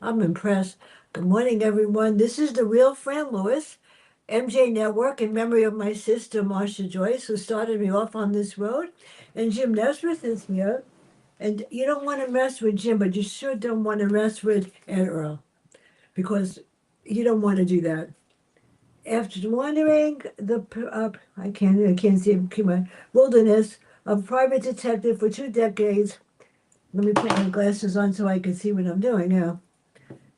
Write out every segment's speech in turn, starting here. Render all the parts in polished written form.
I'm impressed. Good morning, everyone. This is the real Fran Lewis, MJ Network, in memory of my sister, Marcia Joyce, who started me off on this road. And Jim Nesmith is here. And you don't want to mess with Jim, but you sure don't want to mess with Ed Earl because you don't want to do that. After wandering I can't see keep my wilderness of private detective for 2 decades. Let me put my glasses on so I can see what I'm doing now.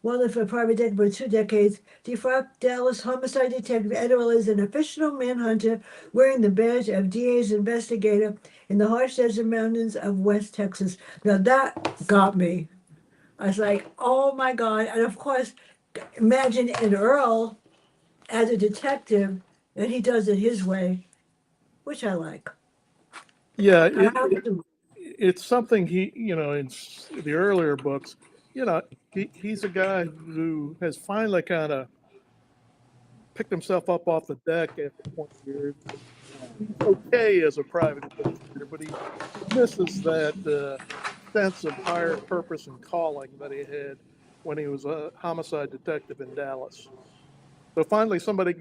Wanted for private detective for 2 decades, defrocked Dallas homicide detective Ed Earl is an official manhunter wearing the badge of DA's investigator in the harsh desert mountains of West Texas. Now that got me. I was like, oh my God. And of course, imagine Ed Earl as a detective, and he does it his way, which I like. Yeah, I have to. it's something in the earlier books, you know, he's a guy who has finally kind of picked himself up off the deck after 20 years. He's okay as a private investigator, but he misses that sense of higher purpose and calling that he had when he was a homicide detective in Dallas. So finally, somebody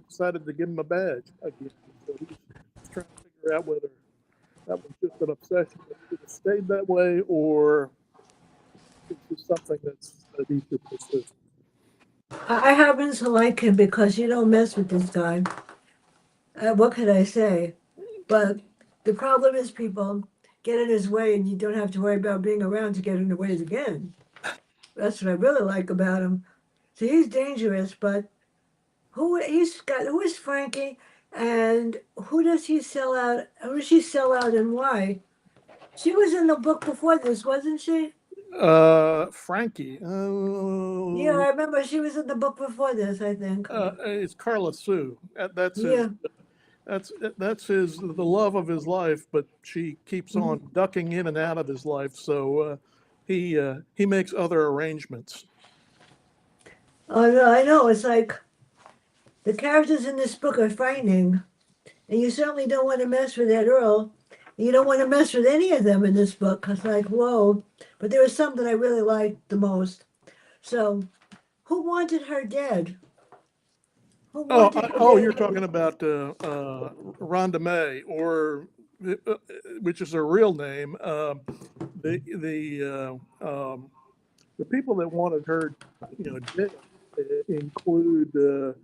decided to give him a badge again. So he's trying to figure out whether that was just an obsession that should have stayed that way, or it's just something that he should pursue. I happen to like him because you don't mess with this guy. What could I say? But the problem is people get in his way, and you don't have to worry about being around to get in the way again. That's what I really like about him. So he's dangerous, but who is Frankie, and who does he sell out? Who does she sell out, and why? She was in the book before this, wasn't she? Frankie, Yeah, I remember she was in the book before this, I think. it's Carla Sue. That's his. Yeah. That's his the love of his life, but she keeps Mhm. on ducking in and out of his life. So he makes other arrangements. Oh, no, I know. It's like the characters in this book are frightening, and you certainly don't want to mess with that Earl. You don't want to mess with any of them in this book. It's like, whoa. But there was some that I really liked the most. So, who wanted her dead? Who wanted her Oh, you're dead? talking about Rhonda May, or which is her real name. The the the people that wanted her, dead, include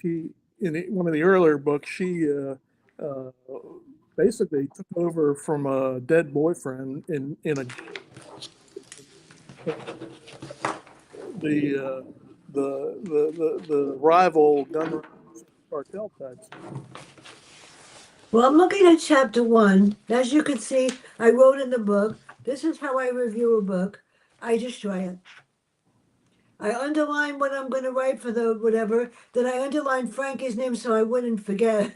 she one of the earlier books. She basically took over from a dead boyfriend in a the the rival gun running cartel types. Well, I'm looking at chapter one. As you can see, I wrote in the book. This is how I review a book. I destroy it. I underline what I'm going to write for the whatever. Then I underline Frankie's name so I wouldn't forget.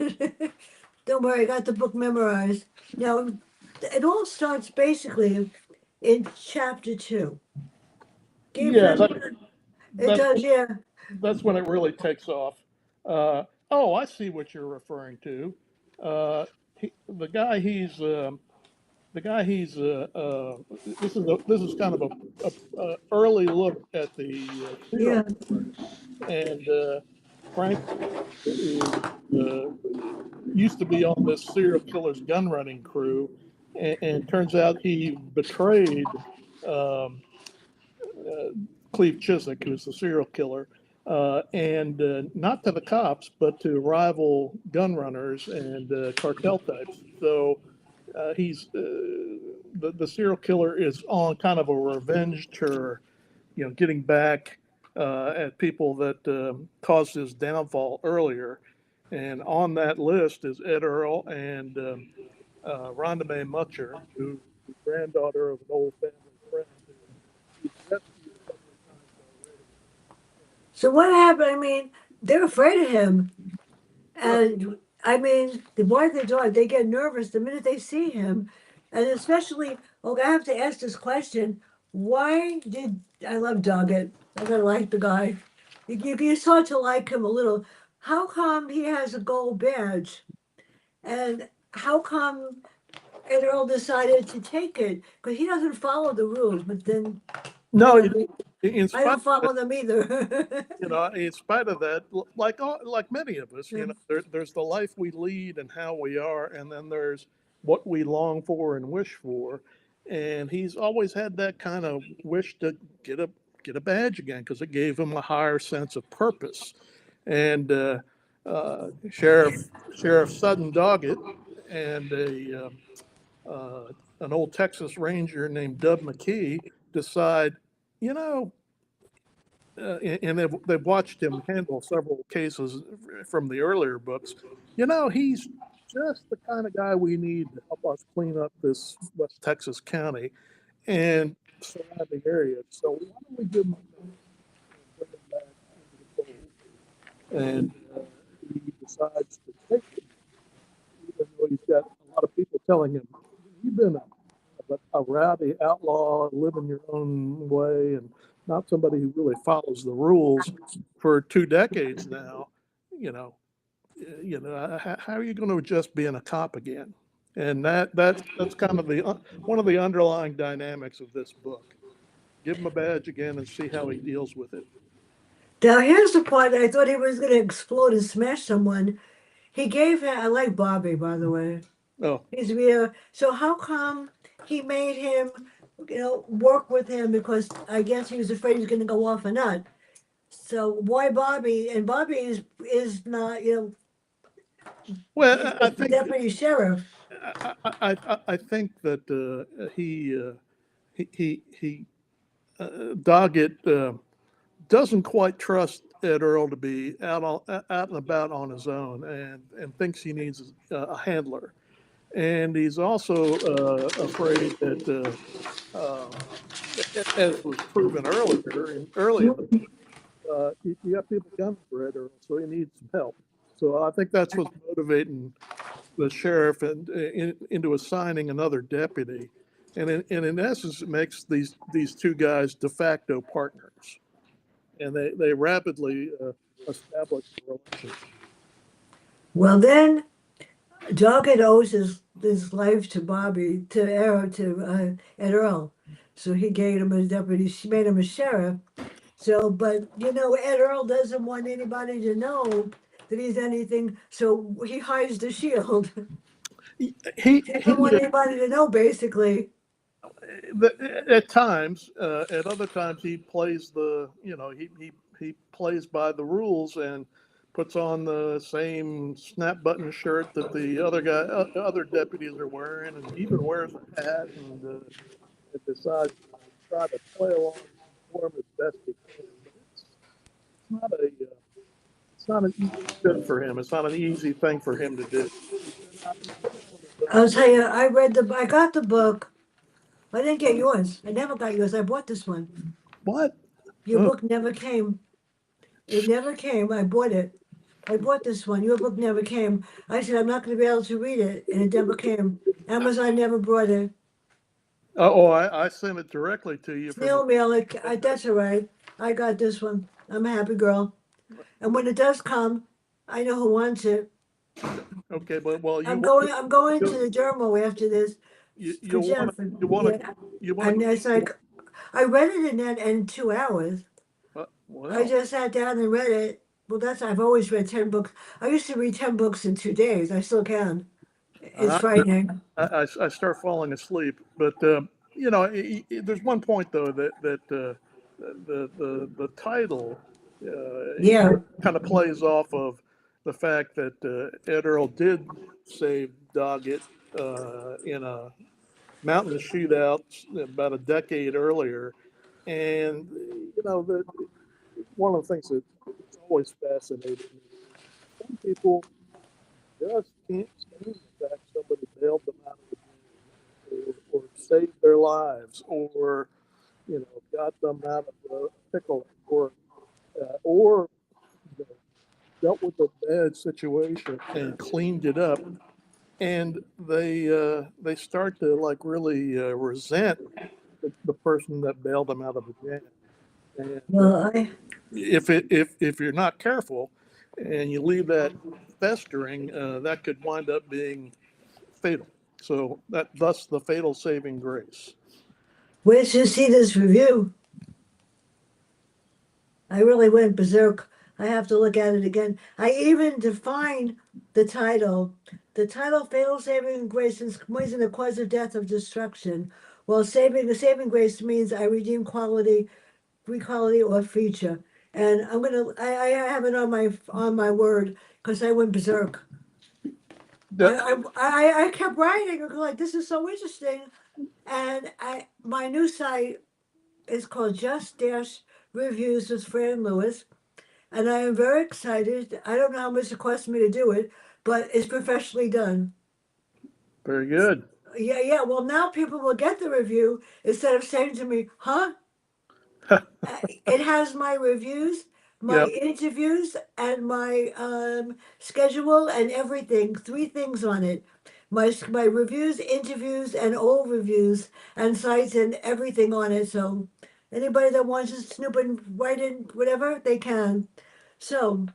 Don't worry, I got the book memorized. Now, it all starts basically in chapter two. Gave Yeah, them, it that's does, yeah. that's when it really takes off. Oh, I see what you're referring to. Uh, the guy he's this is kind of a early look at the serial Yeah. killer, and Frank is used to be on this serial killer's gun running crew, and turns out he betrayed um, uh, Cleve Chiswick, who's the serial killer, and not to the cops, but to rival gun runners and cartel types. So he's the serial killer is on kind of a revenge tour, getting back at people that caused his downfall earlier. And on that list is Ed Earl and Rhonda Mae Mutcher, who is the granddaughter of an old family friend who he's rescued a couple of times already. So what happened? I mean, they're afraid of him. Well, And I mean, the more they do it, they get nervous the minute they see him. And especially, okay, I have to ask this question. Why did I love Doggett? I really like the guy. You start to like him a little. How come he has a gold badge? And how come Ed Earl decided to take it? Because he doesn't follow the rules, but then, you no, know, in I spite don't follow them either. in spite of that, like many of us, there's the life we lead and how we are, and then there's what we long for and wish for. And he's always had that kind of wish to get a get a badge again because it gave him a higher sense of purpose. And Sheriff Sudden Doggett and a an old Texas Ranger named Dub McKee decide, you know, and they've watched him handle several cases from the earlier books. He's just the kind of guy we need to help us clean up this West Texas county and surrounding areas. So why don't we give him a chance and bring him back into the fold? And he decides to take it, even though he's got a lot of people telling him, "You've been a rowdy outlaw, living your own way, and not somebody who really follows the rules for 2 decades now. You know, how are you going to just being a cop again?" And that's kind of the one of the underlying dynamics of this book. Give him a badge again and see how he deals with it. Now here's the part I thought he was going to explode and smash someone. He gave him. I like Bobby, by the way. Oh, He's real. So how come he made him, work with him because I guess he was afraid he was going to go off a nut. So why Bobby? And Bobby is not, he's well, I the think deputy sheriff. I think that he Doggett doesn't quite trust Ed Earl to be out and about on his own, and thinks he needs a handler. And he's also afraid that, as was proven early in the book, you got people gunning for Ed Earl, so he needs some help. So I think that's what's motivating the sheriff into assigning another deputy, and in essence, it makes these two guys de facto partners, and they rapidly establish a relationship. Well, then Doggett owes his life to Bobby, Ed Earl. So he gave him a deputy, she made him a sheriff. So, but Ed Earl doesn't want anybody to know that he's anything. So he hides the shield. He He doesn't he want anybody to know, basically. at times, at other times he plays he plays by the rules and puts on the same snap button shirt that the other deputies are wearing, and even wears a hat and decides to try to play along and perform as best he can. But it's not a it's not an easy fit for him. It's not an easy thing for him to do. He's been on his own I'll for tell you, I got the book. I didn't get yours. I never got yours. I bought this one. what? Your Oh, book never came. It never came. I bought it. I bought this one. Your book never came. I said I'm not going to be able to read it, and it never came. Amazon never brought it. I sent it directly to you from the. Snail mail. That's all right. I got this one. I'm a happy girl. And when it does come, I know who wants it. Okay, but well, I'm going to you the Dermo after this for you'll want to Jennifer. you want to Yeah, you want and to it's like I read it in 2 hours. I well, just sat down and read it. Well, I've always read 10 books. I used to read 10 books in 2 days. I still can. It's I, frightening. I start falling asleep. But there's one point though that the title Yeah. kind of plays off of the fact that Ed Earl did save Doggett in a mountain shootout about a decade earlier, and one of the things that it's always fascinated me. Some people just can't stand the fact somebody bailed them out of the game, or saved their lives, or got them out of a pickle, or you know, dealt with a bad situation and cleaned it up, and they start to like really resent the person that bailed them out of the jam. And Well, I if you're not careful and you leave that festering, that could wind up being fatal. So thus the fatal saving grace. wait till you see this review. I really went berserk. I have to look at it again. I even defined the title. The title "Fatal Saving Grace is poison, the cause of death of destruction." Well, saving grace means I redeem quality, equality, or feature. And I have it on my word because I went berserk. That, I kept writing. I was like, this is so interesting. And my new site is called Just Dash Reviews with Fran Lewis. And I am very excited. I don't know how much it costs me to do it, but it's professionally done. very good. Yeah, yeah. Well, now people will get the review instead of saying to me, huh? It has my reviews, my Yep. interviews, and my schedule and everything. Three things on it. My reviews, interviews, and all reviews and sites and everything on it. So anybody that wants to snoop and write in whatever they can. So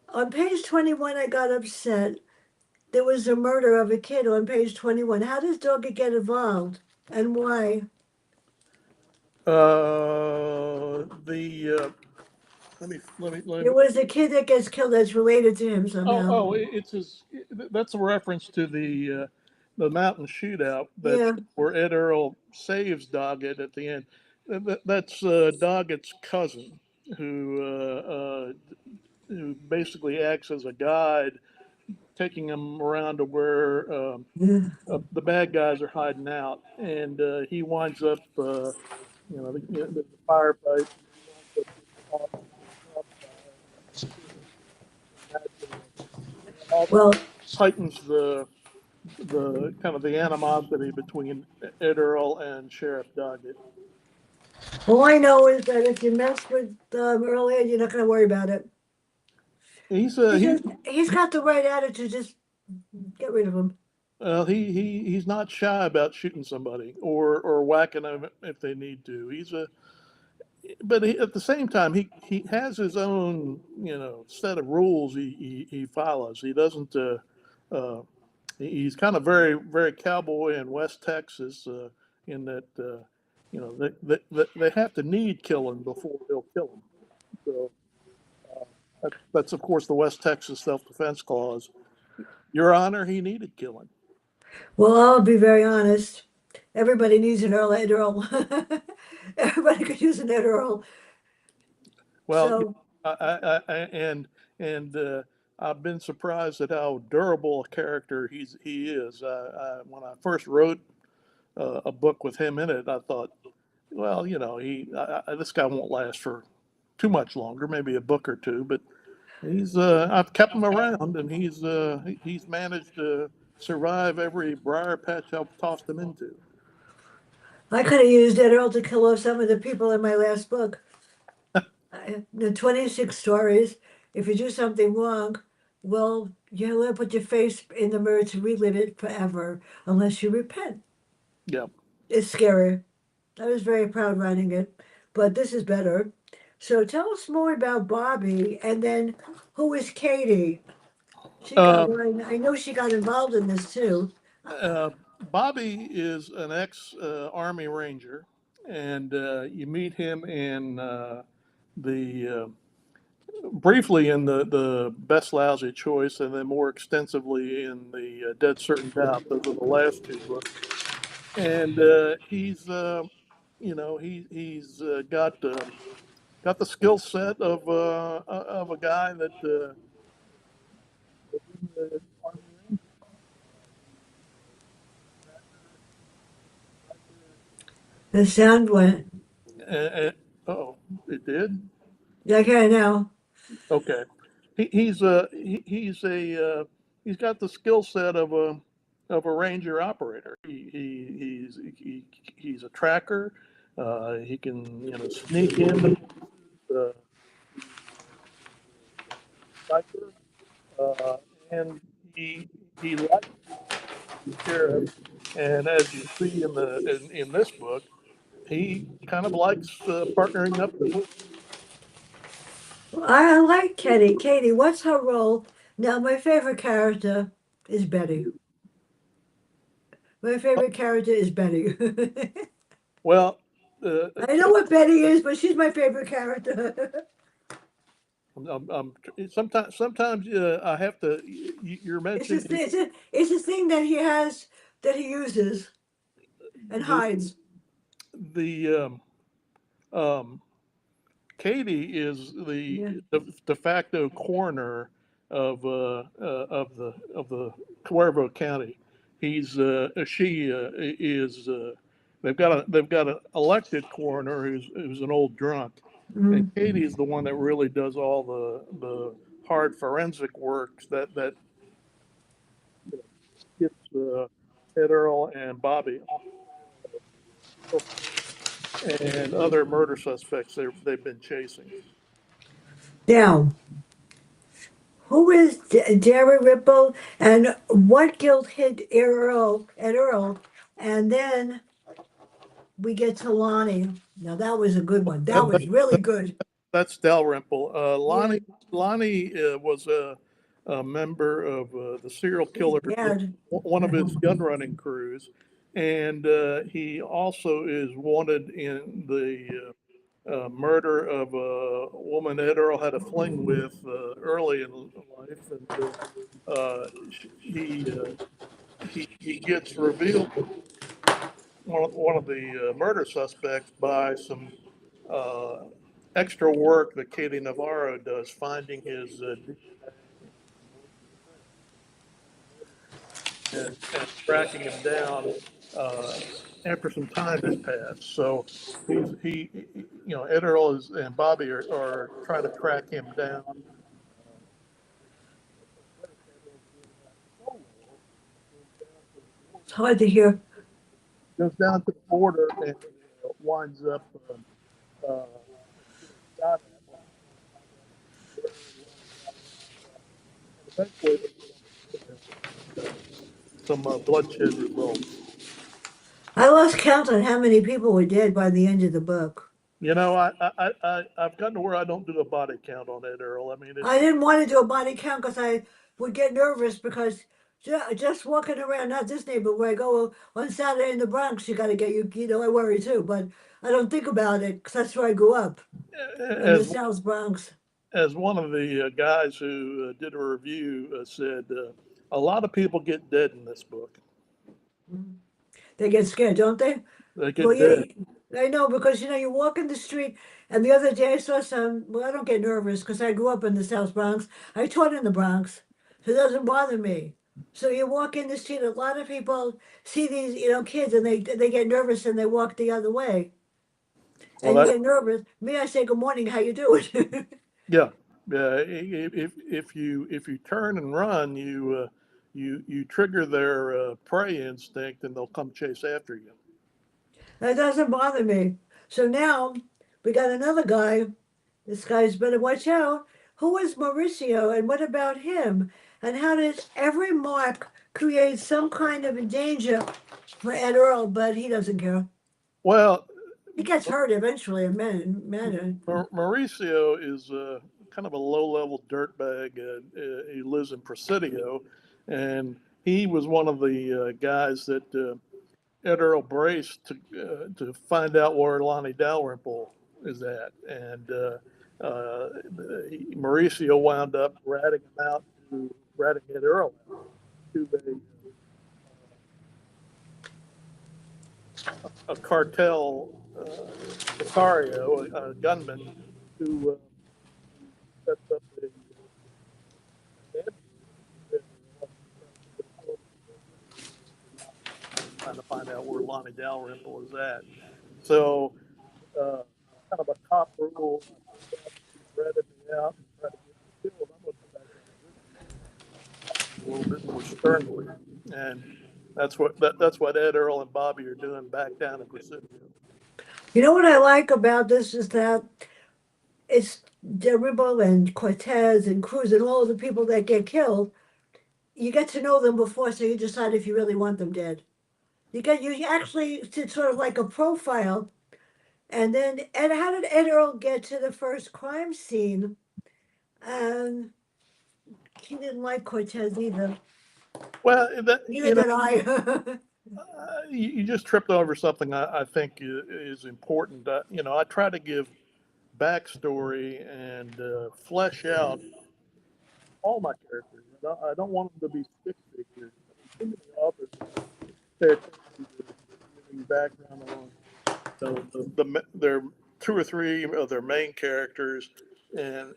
on page 21, I got upset. There was a murder of a kid on page 21. How does Doggy get involved and why? The let There me. was a kid that gets killed that's related to him somehow. It's his. That's a reference to the mountain shootout that Yeah. where Ed Earl saves Doggett at the end. That's Doggett's cousin who basically acts as a guide, taking him around to where Yeah. the bad guys are hiding out, and he winds up, there's a firefight, and he winds up getting caught in the crossfire and killed. And that Well, also heightens the kind of the animosity between Ed Earl and Sheriff Doggett. all I know is that if you mess with Earl, you're not going to worry about it. He's He he just, he's got the right attitude. Just get rid of him. he's not shy about shooting somebody or whacking them if they need to. But at the same time, he has his own set of rules he follows. He doesn't. Uh, he's kind of very cowboy in West Texas in that they have to need killing before they'll kill him. So that's of course the West Texas self defense clause. Your Honor, he needed killing. Well, I'll be very honest. Everybody needs an Earl, Ed Earl. Everybody could use an Ed Earl. Well, So, and I've been surprised at how durable a character he is. When I first wrote a book with him in it, I thought, well, this guy won't last for too much longer, maybe a book or two, but I've kept him around, and he's managed to survive every briar patch I've tossed him into. I could have used Ed Earl to kill off some of the people in my last book. The 26 stories. If you do something wrong, well, you have to put your face in the mirror to relive it forever unless you repent. Yeah. It's scary. I was very proud writing it, but this is better. So tell us more about Bobby, and then who is Katie? She got Uh, one. I know she got involved in this too. uh, Bobby is an ex Army Ranger, and you meet him in the briefly in the Best Lousy Choice, and then more extensively in the Dead Certain Doubt. Those are the last two books, and he's got the skill set of a guy that was in the Army Rangers. He's a tracker. He's right there. The sound went. Oh, it did. Yeah, okay, now. Okay, he's got the skill set of a ranger operator. He's a tracker. He can sneak into places. He's a sniper, uh, and he likes the sheriff. And as you see in this book, he kind of likes partnering up with him. I like Katie. Katie, what's her role? Now, my favorite character is Betty. My favorite character is Betty. Well. I know what Betty is, but she's my favorite character. sometimes I have to. You're It's a, mentioning it's a thing that he has that he uses and the hides. the um, Katie is Yeah. the de facto coroner of the Cuervo County. She is they've got an elected coroner who's an old drunk, and Mm. Katie is the one that really does all the hard forensic work that you know, gets Ed Earl and Bobby and other murder suspects they've been chasing. Now, who is Jerry Ripple and what guilt hit Earl at Earl? And then we get to Lonnie. Now that was a good one. That That, was really good. That's Dalrymple. Yeah, Lonnie was a member of the serial his killer, dad. one of his gun running crews, and he also is wanted in the murder of a woman Ed Earl had a fling with early in life, and he he gets revealed one of the murder suspects by some uh, extra work that Katie Navarro does, finding his and tracking him down uh, after some time has passed. So Ed Earl and Bobby are trying to track him down. It's hard to hear. Goes down to the border and winds up uh, getting shot at where Lonnie Dalrymple was. And eventually they get him some bloodshed results. I lost count on how many people were dead by the end of the book. I've gotten to where I don't do a body count on Ed Earl. I mean, I didn't want to do a body count because I would get nervous because just walking around, not this neighborhood where I go on Saturday in the Bronx, you got to get you know, I worry too, but I don't think about it because that's where I grew up in the as South Bronx. as one of the guys who did a review said, a lot of people get dead in this book. Mhm. They get scared, don't they? They Well, get dead. yeah, I know because you know you walk in the street, and the other day I saw some. Well, I don't get nervous because I grew up in the South Bronx. I taught in the Bronx, so it doesn't bother me. So you walk in the street, a lot of people see these, you know, kids, and they get nervous and they walk the other way, Well, and you that get nervous. Me, I say good morning, how you doing? yeah, yeah. If you turn and run, you trigger their prey instinct, and they'll come chase after you. That doesn't bother me. So now we got another guy. This guy's better watch out. Who is Mauricio and what about him? And how does every mark create some kind of a danger for Ed Earl, but he doesn't care. Well, He gets hurt eventually, a man. Mauricio is kind of a low-level dirtbag. He lives in Presidio, and he was one of the guys that Ed Earl braced to find out where Lonnie Dalrymple is at, and Mauricio wound up ratting Ed Earl out to a cartel sicario, a gunman who sets up an ambulance trying to find out where Lonnie Dalrymple is at. So, kind of a top rule. I found out that you ratted me out and try to get me killed. I'm going to come back down and visit you a little bit more sternly. And that's what Ed Earl and Bobby are doing back down in Presidio. You know what I like about this is that it's Ribble and Cortez and Cruz and all of the people that get killed. You get to know them before, so you decide if you really want them dead. You actually did sort of like a profile. And then, and how did Ed Earl get to the first crime scene? And he didn't like Cortez either. Well, Neither did I. You just tripped over something I think is important. I try to give backstory and flesh out all my characters. I don't want them to be stick figures. I mean, too many authors pay attention to giving background on their two or three of their main characters, and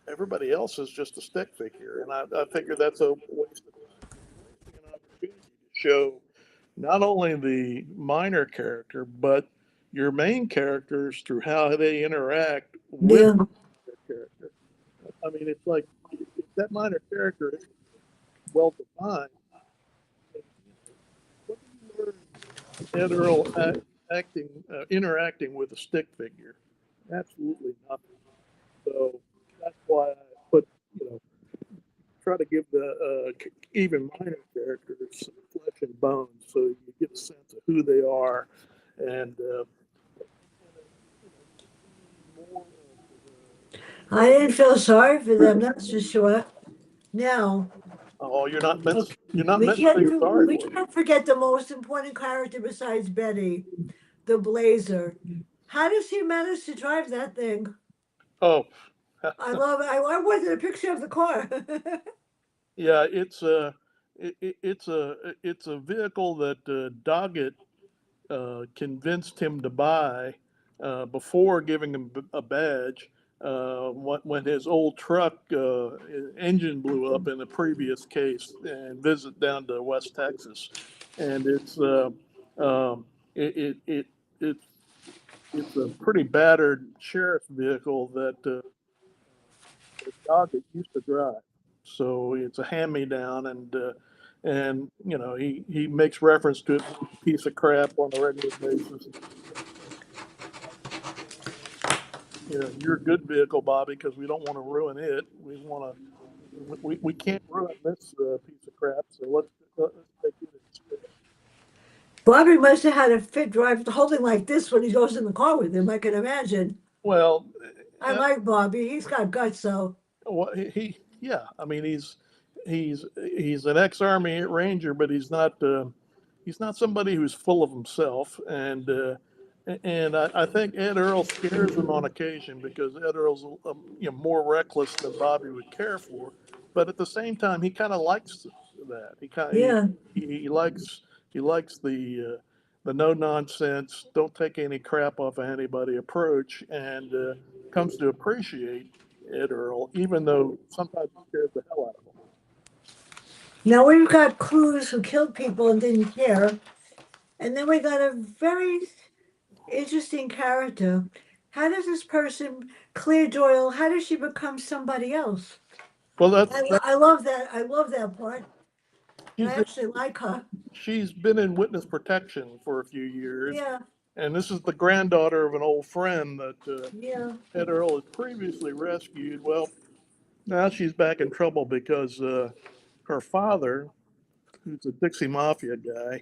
everybody else is just a stick figure. And I figure that's a waste of time. You're wasting an opportunity to show not only the minor character, but your main characters through how they interact with Yeah. their character. I mean, it's like if that minor character isn't well defined, what do you learn from Ed Earl interacting with a stick figure? Absolutely nothing. So that's why I put, you know, try to give the even minor characters some flesh and bones, so you get a sense of who they are, and more I didn't feel sorry for them, that's for sure. Now, oh, look, you're not meant to feel sorry we for them. can't forget the most important character besides Betty, the Blazer. How does he manage to drive that thing? Oh, I love it. I wanted a picture of the car. yeah, it's a vehicle that Doggett convinced him to buy before giving him a badge. When his old truck engine blew up in a previous case and visit down to West Texas, and um, it, it, it it's it's a pretty battered sheriff's vehicle that Doggett used to drive. So it's a hand me down, and he makes reference to it being a piece of crap on a regular basis. You're a good vehicle, Bobby, because we don't want to ruin it. We can't ruin this piece of crap. So let's take it instead. Bobby must have had a fit drive holding like this when he goes in the car with him. I can imagine. Well, I uh, like Bobby. He's got guts, though. well, yeah. I mean, he's an ex-army ranger, but he's not somebody who's full of himself. And I think Ed Earl scares him on occasion because Ed Earl's more reckless than Bobby would care for. But at the same time, he kind of likes that. He kind of Yeah. he likes the no nonsense, don't take any crap off of anybody approach, and comes to appreciate Ed Earl, even though sometimes he scares the hell out of him. Now we've got Cruz who killed people and didn't care. And then we got a very interesting character. How does this person, Claire Doyle, how does she become somebody else? Well, that I love that. I love that part. I she's actually like her. she's been in witness protection for a few years, Yeah, and this is the granddaughter of an old friend that yeah, Ed Earl has previously rescued. Well, now she's back in trouble because her father, who's a Dixie Mafia guy,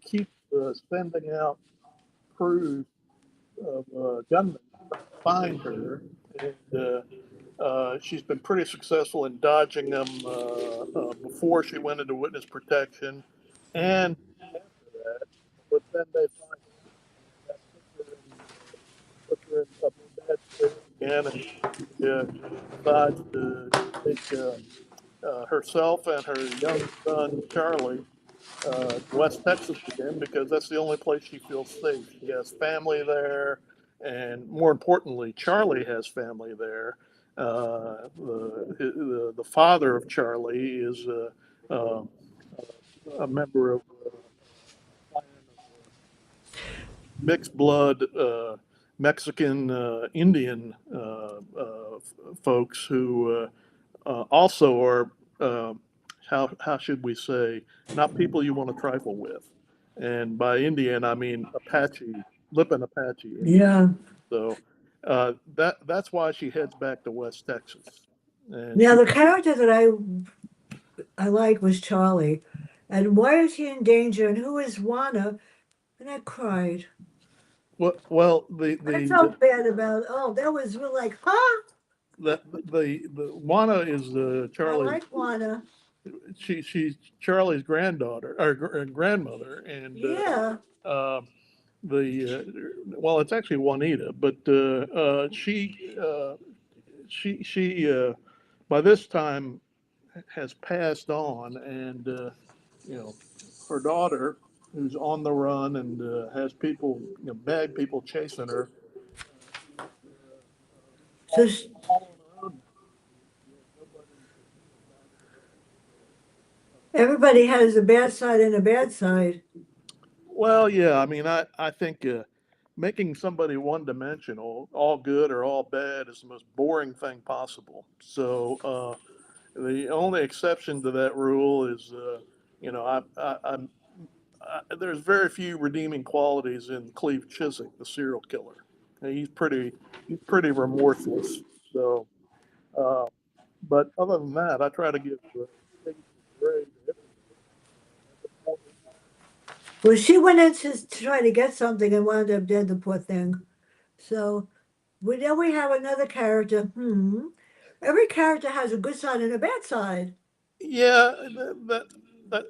keeps sending out crews of gunmen trying to find her, and she's been pretty successful in dodging them before she went into witness protection and after that. But then they find her, and that puts her in a bad place again, and she decides to take herself and her young son Charlie to West Texas again because that's the only place she feels safe. She has family there, and more importantly, Charlie has family there. The father of Charlie is a member of a clan of mixed blood Mexican Indian folks who also are how should we say not people you want to trifle with, and by Indian I mean Apache, Lipan Apache Indian. yeah. So that's why she heads back to West Texas, and Now she the character that I like was Charlie, and why is he in danger? And who is Juana? And I cried. well I felt bad about. Oh, that was really like, huh? the Juana is I Charlie's like Juana. she's Charlie's granddaughter or grandmother, and Yeah. uh, well, it's actually Juanita, but she by this time has passed on, and you know, her daughter, who's on the run and has people, bad people chasing her, So sh all on her own. Nobody back for her. everybody has a bad side and a bad side. Well, yeah, I mean, I think making somebody one dimensional, all good or all bad, is the most boring thing possible. So the only exception to that rule is, there's very few redeeming qualities in Cleve Chiswick, the serial killer. And he's pretty remorseless. So, uh, but other than that, I try to give shades of gray to everybody. That's important. Well, she went in to try to get something and wound up dead, the poor thing. So then we have another character. Every character has a good side and a bad side. Yeah,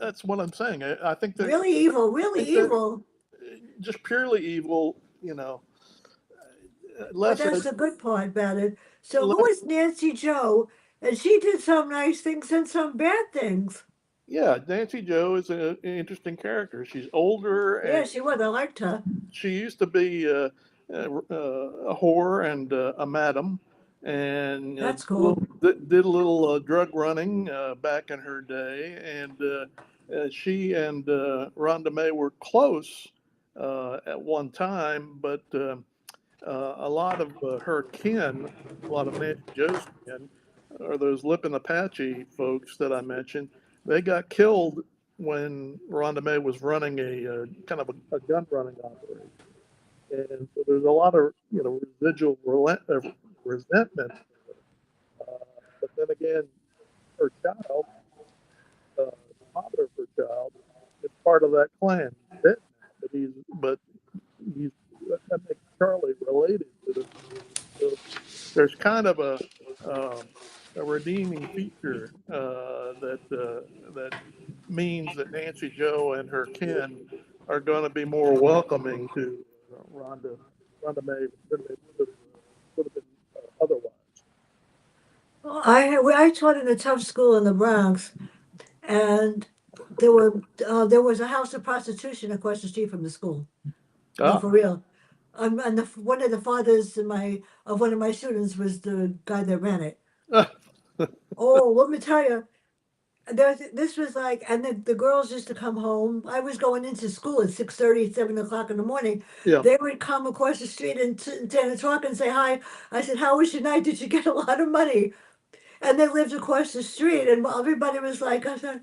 that's what I'm saying. I think that Really evil, I really think that evil. just purely evil, But less that's ed, the good part about it. So who less. is Nancy Joe? And she did some nice things and some bad things. Yeah, Nancy Joe is an interesting character. She's older, Yeah, and she was. I liked her. she used to be a whore and a madam, and That's cool. did a little drug running back in her day. And she and Rhonda May were close at one time, but a lot of her kin, a lot of Nancy Joe's kin, are those Lipton Apache folks that I mentioned. They got killed when Rhonda May was running a kind of a gun running operation, and so there's a lot of residual resentment. But then again, her child, the father of her child, is part of that clan. He's dead now, but he's that makes Charlie related to the. So there's kind of a redeeming feature that means that Nancy Joe and her kin are going to be more welcoming to Rhonda May than they would have been otherwise. I taught in a tough school in the Bronx, and there was a house of prostitution across the street from the school. No, Ah, for real. And one of the fathers of one of my students was the guy that ran it. Oh, let me tell you, this was like, and the girls used to come home. I was going into school at 6:30, 7 o'clock in the morning. yeah, They would come across the street and talk and say hi. I said, "How was your night? Did you get a lot of money?" And they lived across the street, and everybody was like, "I said,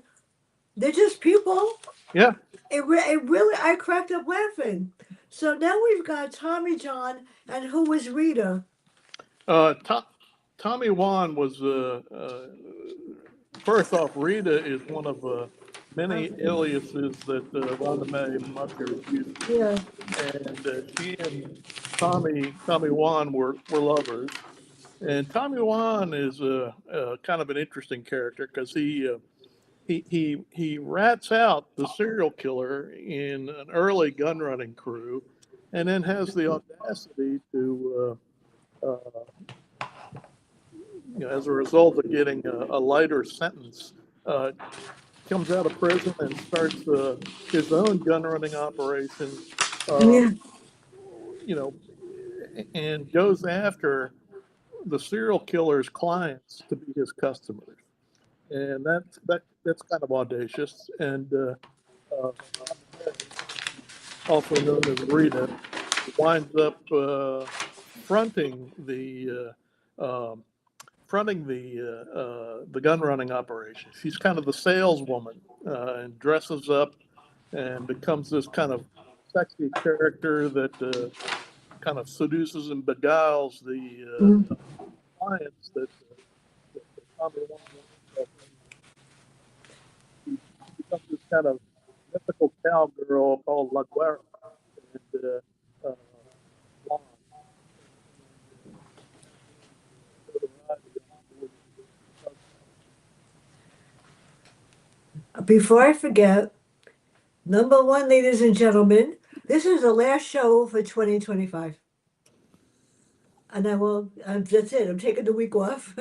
they're just people." yeah. It really, I cracked up laughing. So now we've got Tommy John, and who was Rita? To, Tommy Wan was first off. Rita is one of many Okay. aliases that Rhonda Mae Musser used, Yeah. and she and Tommy Wan were lovers. And Tommy Wan is kind of an interesting character because he rats out the serial killer in an early gun running crew, and then has the audacity to, as a result of getting a lighter sentence, uh, comes out of prison and starts his own gun running operation. Uh, Yeah. you know, and goes after the serial killer's clients to be his customers, and that's kind of audacious. And uh, also known as Rita, winds up fronting the the gun running operation. She's kind of the saleswoman and dresses up and becomes this kind of sexy character that kind of seduces and beguiles the Mm. clients that Tommy Wan wants. She becomes this kind of mythical cowgirl called La Guerra, and blonde, and has gained notoriety on board because before I forget, number one, ladies and gentlemen, this is the last show for 2025. And I will, that's it. I'm taking the week off.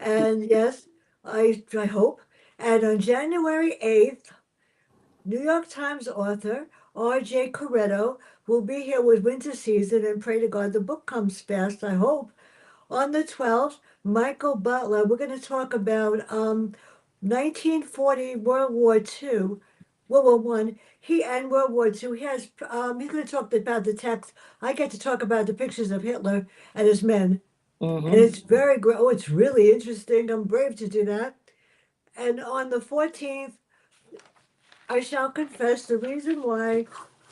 And yes, I hope. And on January 8th, New York Times author R.J. Corretto will be here with Winter Season and pray to God the book comes fast, I hope. On the 12th, Michael Butler, we're going to talk about 1940 World War II, World War One. He and World War II. He's going to talk about the text. I get to talk about the pictures of Hitler and his men, and Mm-hmm. it's very great. Oh, it's really interesting. I'm brave to do that. And on the 14th, I shall confess the reason why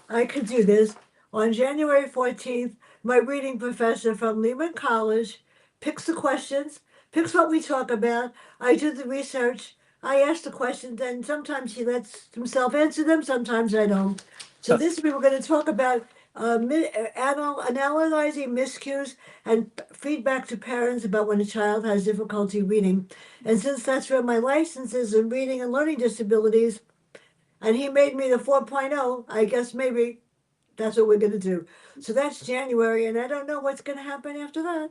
I could do this. On January 14th, my reading professor from Lehman College picks the questions, picks what we talk about. I do the research. I ask the questions, and sometimes he lets himself answer them, sometimes I don't. So this week we're going to talk about analyzing miscues and feedback to parents about when a child has difficulty reading. And since that's where my license is in reading and learning disabilities, and he made me the 4.0, I guess maybe that's what we're going to do. So that's January, and I don't know what's going to happen after that.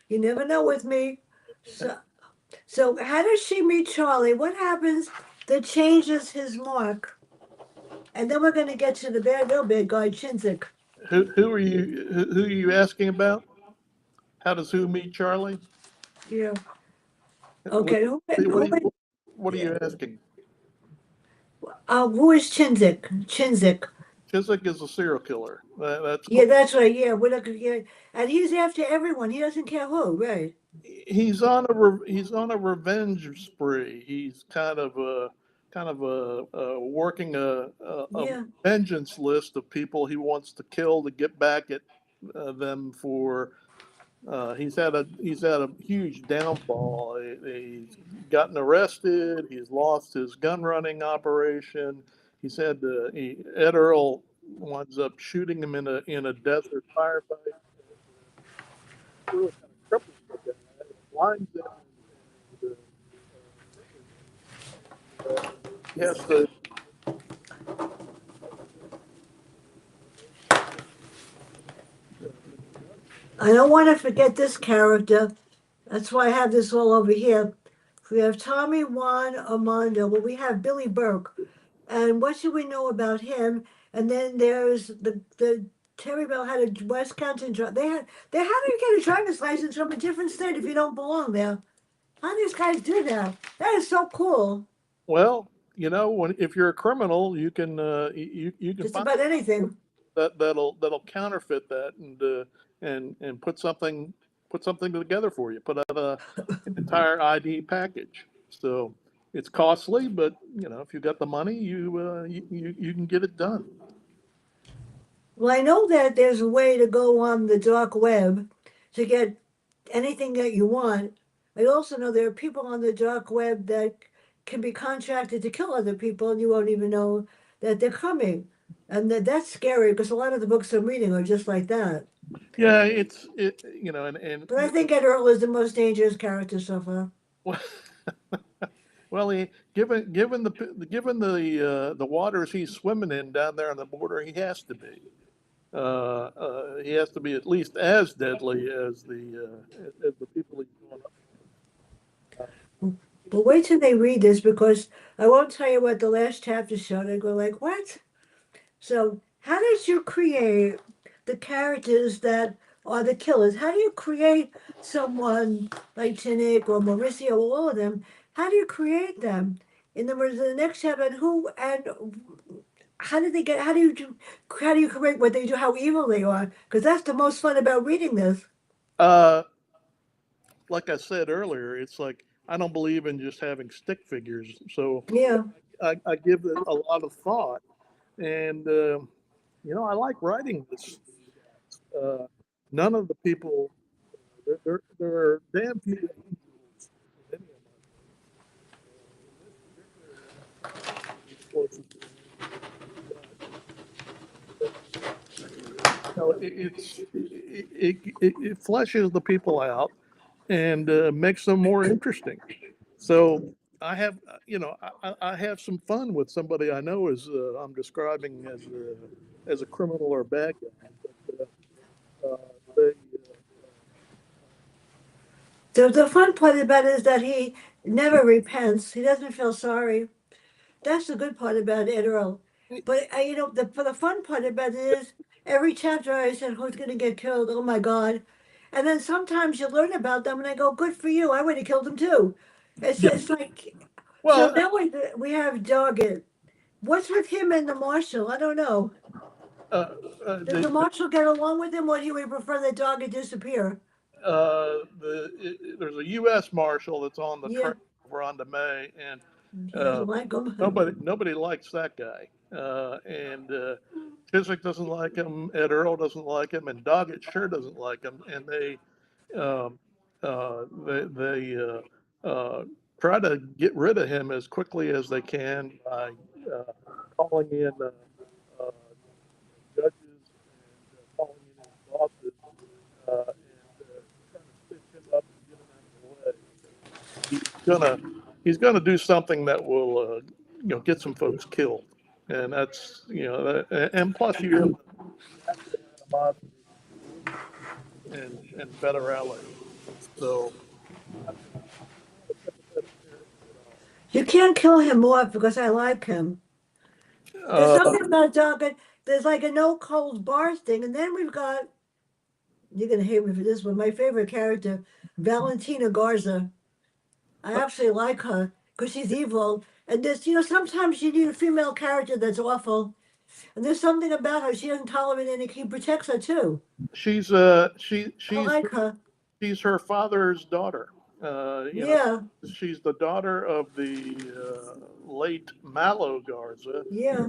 You never know with me. So, so how does she meet Charlie? What happens that changes his mark? And then we're going to get to the real bad guy, Chinzik. Who are you asking about? How does who meet Charlie? Yeah. What, Okay. what are you asking? Who is Chinzik? Chinzik. Chiswick is a serial killer. That's Yeah, that's right. Yeah, we're not gonna get. And he's after everyone. He doesn't care who, right? he's on a revenge spree. He's working a Yeah. vengeance list of people he wants to kill to get back at them for. He's had a huge downfall. He's gotten arrested. He's lost his gun running operation. Ed Earl winds up shooting him in a desert firefight. Really kind of cripples the guy, blinds him, and he has to. I don't want to forget this character. That's why I have this all over here. We have Tommy Juan Armando. Well, we have Billy Burke. And what should we know about him? And then there's the Terry Bell had a Wisconsin. They how do you get a driver's license from a different state if you don't belong there? How do these guys do that? That is so cool. Well, if you're a criminal, you can Just find about anything. that'll counterfeit that and put something together for you. Put out an entire ID package. So it's costly, but if you got the money, you can get it done. Well, I know that there's a way to go on the dark web to get anything that you want. I also know there are people on the dark web that can be contracted to kill other people and you won't even know that they're coming. And that's scary because a lot of the books I'm reading are just like that. Yeah, it's it you know and But I think Ed Earl is the most dangerous character so far. well, given the waters he's swimming in down there on the border, he has to be. He has to be at least as deadly as the people he's going up. But wait till they read this because I won't tell you what the last chapter showed. I go like, what? So, how did you create the characters that are the killers? How do you create someone like Tunic or Mauricio or all of them? How do you create them? In the words, the next chapter, and who and how did they get? How do you create what they do? How evil they are? Because that's the most fun about reading this. Uh, like I said earlier, it's like I don't believe in just having stick figures, so Yeah. I give it a lot of thought, and I like writing this. None of the people there are damn few angels in any of my in this particular one, he's closest to an angel. But it fleshes the people out and makes them more interesting. So I have, I have some fun with somebody I know as I'm describing as a criminal or bad guy. But they, The fun part about it is that he never repents. He doesn't feel sorry. That's the good part about it, Earl. But the fun part about it is every chapter I said, "Who's going to get killed?" Oh my God! And then sometimes you learn about them, and I go, "Good for you! I would have killed him too." yeah, It's like so well, now we have Doggett. What's with him and the marshal? I don't know. uh, Does the marshal get along with him, or he would prefer that Doggett disappear? there's a U.S. Marshal that's on the Yeah, train over onto May, and he uh, doesn't like him. nobody likes that guy. And Chiswick doesn't like him. Ed Earl doesn't like him, and Doggett sure doesn't like him. And um, they try to get rid of him as quickly as they can by uh, calling in uh, judges and calling in his bosses and trying to stitch him up and get him out of the way. He's gonna do something that will get some folks killed, and that's and plus you have natural animosity between him and Federale. So he's not a sympathetic character at all. You can't kill him off because I like him. There's Uh, something about Doggett. There's like a no cold bar thing, and then we've got, you're gonna hate me for this one, my favorite character, Valentina Garza. I absolutely like her because she's evil. And sometimes you need a female character that's awful. And there's something about her. She doesn't tolerate any. He protects her too. she's I like her. she's her father's daughter. Yeah, She's the daughter of the late Malo Garza, yeah.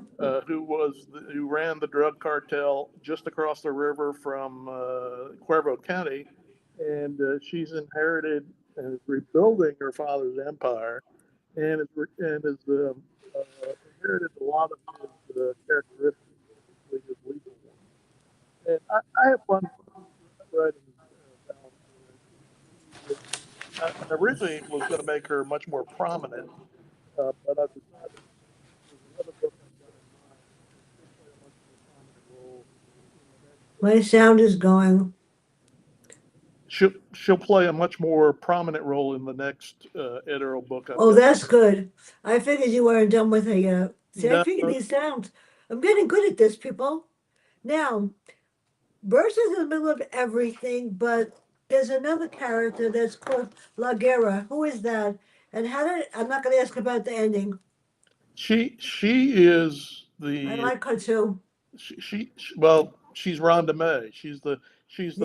who ran the drug cartel just across the river from Cuervo County, and she's inherited and is rebuilding her father's empire, and inherited a lot of his characteristics, particularly his legal ones. And I have fun writing Valentina. I originally was going to make her much more prominent, but I've decided there's another book I've got in mind, and she'll play a much more prominent role in the next. My sound is going. She'll play a much more prominent role in the next Ed Earl book I've Oh, got. that's good. I figured you weren't done with her yet. See, I No, figured these sounds. I'm getting good at this, people. Now, Burst is in the middle of everything, but there's another character that's called La Guerra. Who is that? And I'm not going to ask about the ending. she is I the like her too. well, she's Rhonda May. She's the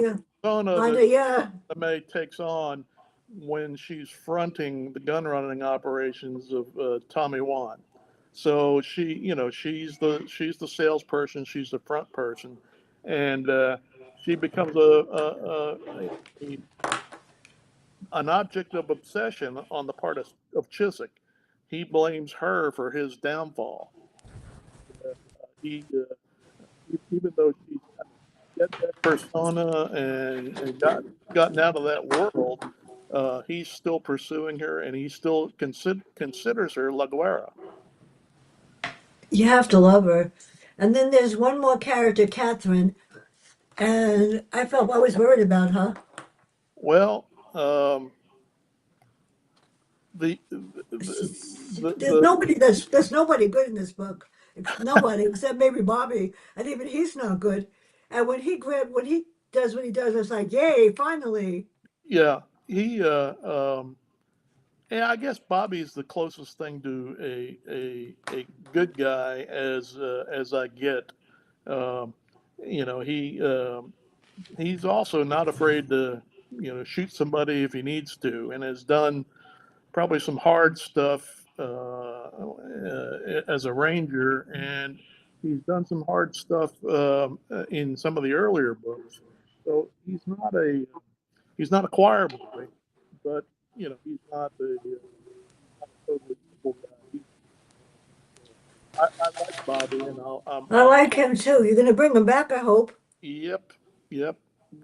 Yeah. persona that Rhonda, yeah. May takes on when she's fronting the gun running operations of Tommy Wan. So she's the salesperson, she's the front person, and she becomes a an object of obsession on the part of Chiswick. He blames her for his downfall. He even though she's kind of get that persona and gotten out of that world, he's still pursuing her, and he still considers her La Guerra. You have to love her. And then there's one more character, Catherine, and I was worried about her. Well, the There's the nobody there's nobody good in this book. Nobody except maybe Bobby, and even he's not good. And when he does what he does, it's like, yay, finally. yeah, he yeah, I guess Bobby's the closest thing to a good guy as I get. Um, you know, he's also not afraid to shoot somebody if he needs to, and has done probably some hard stuff as a ranger, and he's done some hard stuff in some of the earlier books. So he's not a choir boy, but he's not not a totally evil guy either. I like Bobby, and I like him too. You're gonna bring him back, I hope. yep, yep.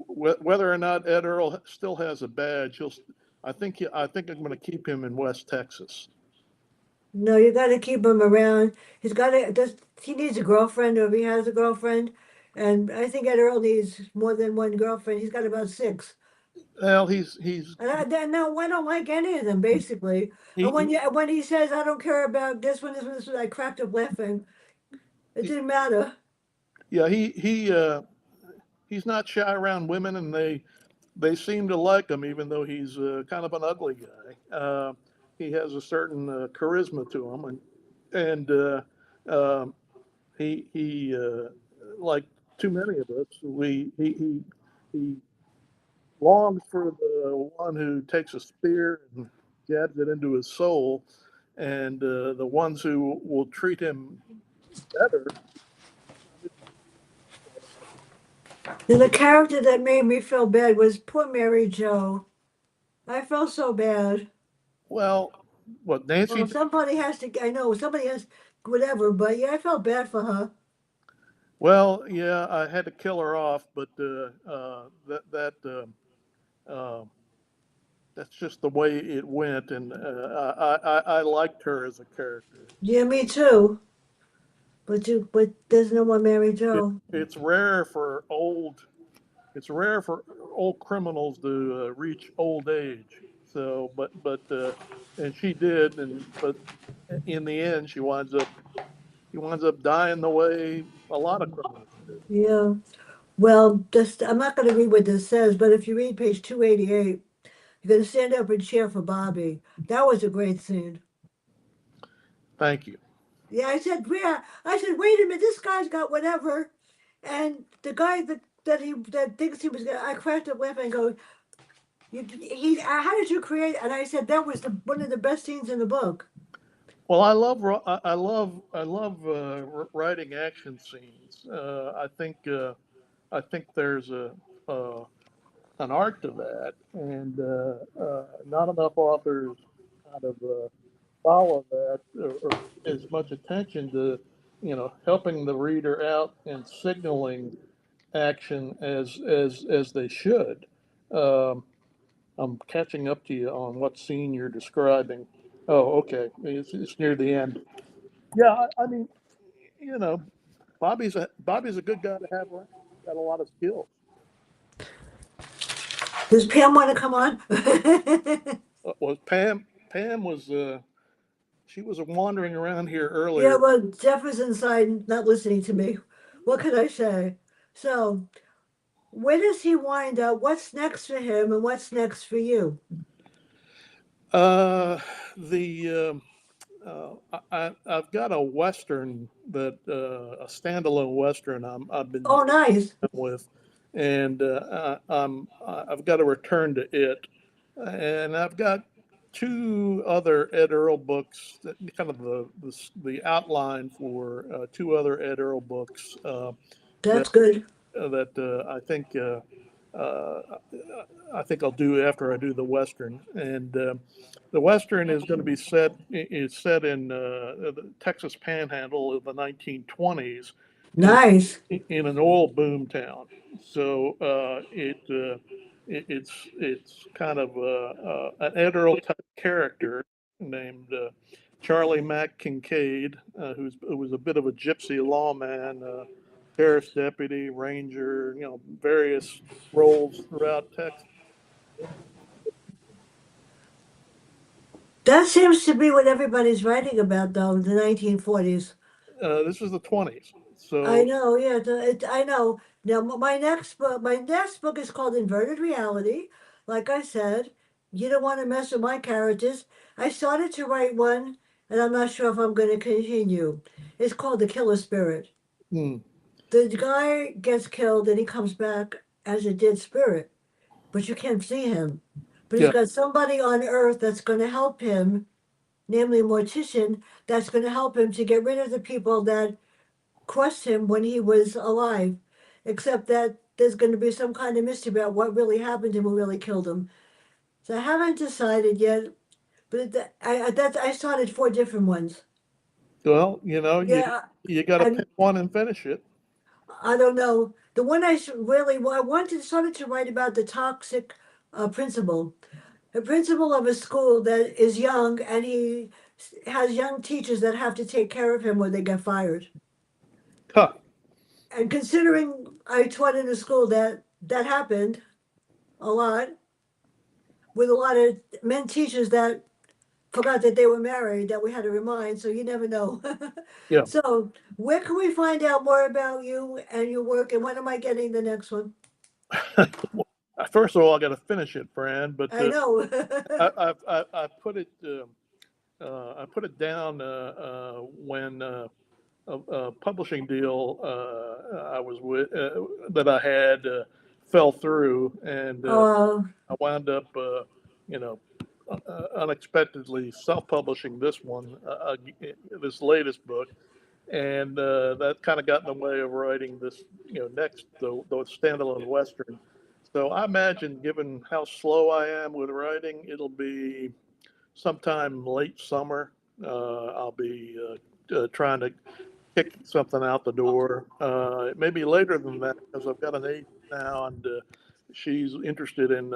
Whether or not Ed Earl still has a badge, I think I'm going to keep him in West Texas. No, you got to keep him around. He's got to. He needs a girlfriend, or if he has a girlfriend, and I think Ed Earl needs more than one girlfriend. He's got about six. Well, he's No, I don't like any of them basically. And he when he says I don't care about this one, I cracked up laughing. It didn't matter. yeah, he's not shy around women, and they seem to like him, even though he's kind of an ugly guy. He has a certain charisma to him, and um, he like too many of us, he longs for the one who takes a spear and jabs it into his soul, and the ones who will treat him better. The character that made me feel bad was poor Mary Jo. I felt so bad. Well, what Nancy Well, did. somebody has to. I know somebody has whatever, but yeah, I felt bad for her. Well, yeah, I had to kill her off, but uh, that's just the way it went, and I liked her as a character. Yeah, me too. But there's no more Mary It, Jo. it's rare for old it's rare for old criminals to reach old age. So, and she did, and but in the end, she winds up dying the way a lot of criminals do. Yeah. Well, just I'm not going to read what this says, but if you read page 288, you're going to stand up and cheer for Bobby. That was a great scene. Thank you. Yeah, I said, wait a minute, this guy's got whatever, and the guy that thinks he was gonna, I cracked up laughing and go, how did you create? And I said that was one of the best scenes in the book. Well, I love writing action scenes. I think there's a uh, an art to that, and not enough authors kind of follow that or pay as much attention to, helping the reader out and signaling action as they should. Um, I'm catching up to you on what scene you're describing. Oh, okay, it's near the end. Yeah, I mean, you know, Bobby's a good guy to have around. He's got a lot of skills. Does Pam want to come on? Was Pam was she was wandering around here Yeah, earlier. well, Jeff is inside, not listening to me. What could I say? So, where does he wind up? What's next for him, and what's next for you? Uh, the I've got a western that a standalone western I've been Oh, nice, with, and I've got to return to it, and I've got two other Ed Earl books that kind of the outline for two other Ed Earl books that that's good. uh, I think I'll do after I do the western. And the western is going to be set in the Texas Panhandle of the 1920s, in Nice. in an oil boom town. So it's kind of an Ed Earl type character named Charlie Mack Kincaid, who was a bit of a gypsy lawman, sheriff's deputy, ranger, various roles throughout Texas. That seems to be what everybody's writing about, though, the 1940s. This is the 20s. I So, know, yeah, I know. Now, my next book is called Inverted Reality. Like I said, you don't want to mess with my characters. I started to write one, and I'm not sure if I'm going to continue. It's called The Killer Spirit. hmm, The guy gets killed, and he comes back as a dead spirit, but you can't see him. But he's yeah. got somebody on Earth that's going to help him, namely a mortician, that's going to help him to get rid of the people that crossed him when he was alive, except that there's going to be some kind of mystery about what really happened to him, who really killed him. So I haven't decided yet, but I started four different ones. Well, Yeah, you got to and pick one and finish it. I don't know. The one I wanted started to write about the toxic principal, the principal of a school that is young, and he has young teachers that have to take care of him or they get fired. Huh. And considering I taught in a school that happened a lot with a lot of men teachers that forgot that they were married that we had to remind, so you never know. Yeah. So, where can we find out more about you and your work, and when am I getting the next one? First of all, I got to finish it, Fran. But I know. I put it down when a publishing deal I was with that I had fell through, and uh, I wound up, you know, unexpectedly self-publishing this one, this latest book, and that kind of got in the way of writing this, next the standalone western. So I imagine, given how slow I am with writing, it'll be sometime late summer. I'll be trying to kick something out the door. It may be later than that because I've got an agent now, and she's interested in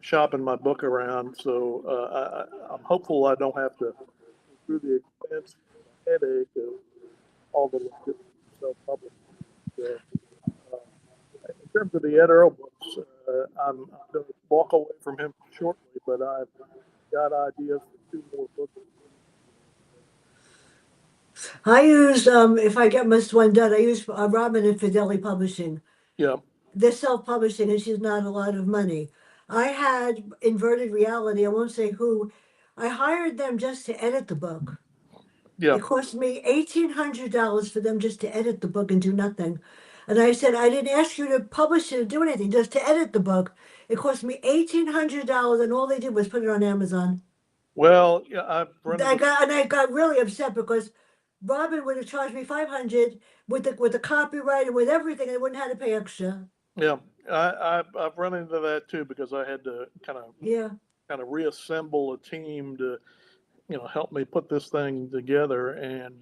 shopping my book around. So I'm hopeful I don't have to go through the expense, headache of all the logistics of self-publishing. So, in terms of the Ed Earl books, I'm going to walk away from him shortly, but I've got ideas for two more books. I use if I get this one done, I use Robin and Fidelli Publishing. Yeah, They're self-publishing, and she's not a lot of money. I had Inverted Reality. I won't say who. I hired them just to edit the book. yeah. It cost me $1,800 for them just to edit the book and do nothing. And I said, I didn't ask you to publish it or do anything, just to edit the book. It cost me $1,800, and all they did was put it on Amazon. Well, yeah, I've run into I got really upset because Robin would have charged me 500 with the copyright and with everything. I wouldn't have to pay extra. yeah, I've run into that too because I had to Yeah, kind of reassemble a team to help me put this thing together, and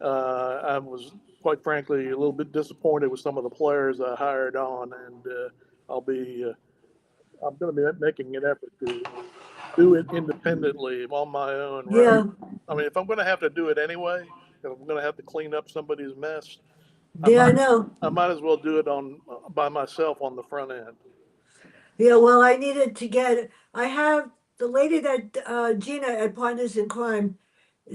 I was quite frankly a little bit disappointed with some of the players I hired on, and I'll be I'm going to be making an effort to do it independently on my own. yeah, I mean, if I'm going to have to do it anyway, if I'm going to have to clean up somebody's mess, I yeah. I might know. I might as well do it on by myself on the front end. Yeah, well, I needed to get. I have the lady that Gina at Partners in Crime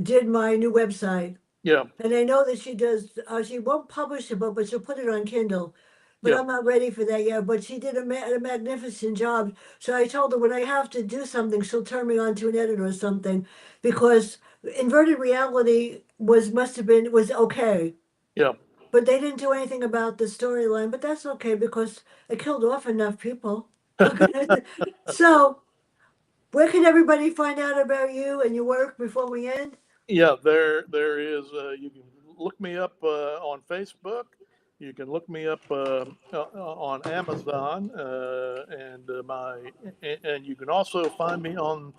did my new website. Yeah, And I know that she does, she won't publish a book, but she'll put it on Kindle. But yeah, I'm not ready for that yet. But she did a magnificent job. So I told her when I have to do something, she'll turn me on to an editor or something, because Inverted Reality must have been was okay, yeah. but they didn't do anything about the storyline. But that's okay because it killed off enough people. So where can everybody find out about you and your work before we end? Yeah, there is. You can look me up on Facebook. You can look me up on Amazon, and you can also find me on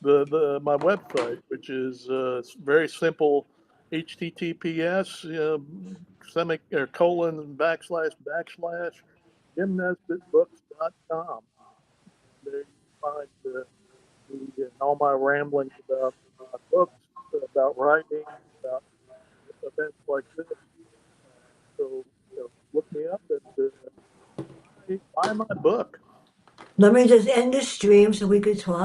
the my website, which is it's very simple: HTTPS semi or colon backslash backslash gymnasticbooks.com. There you can find all my ramblings about my books, about writing, about events like this. So look me up and buy my book. Let me just end the stream so we could talk.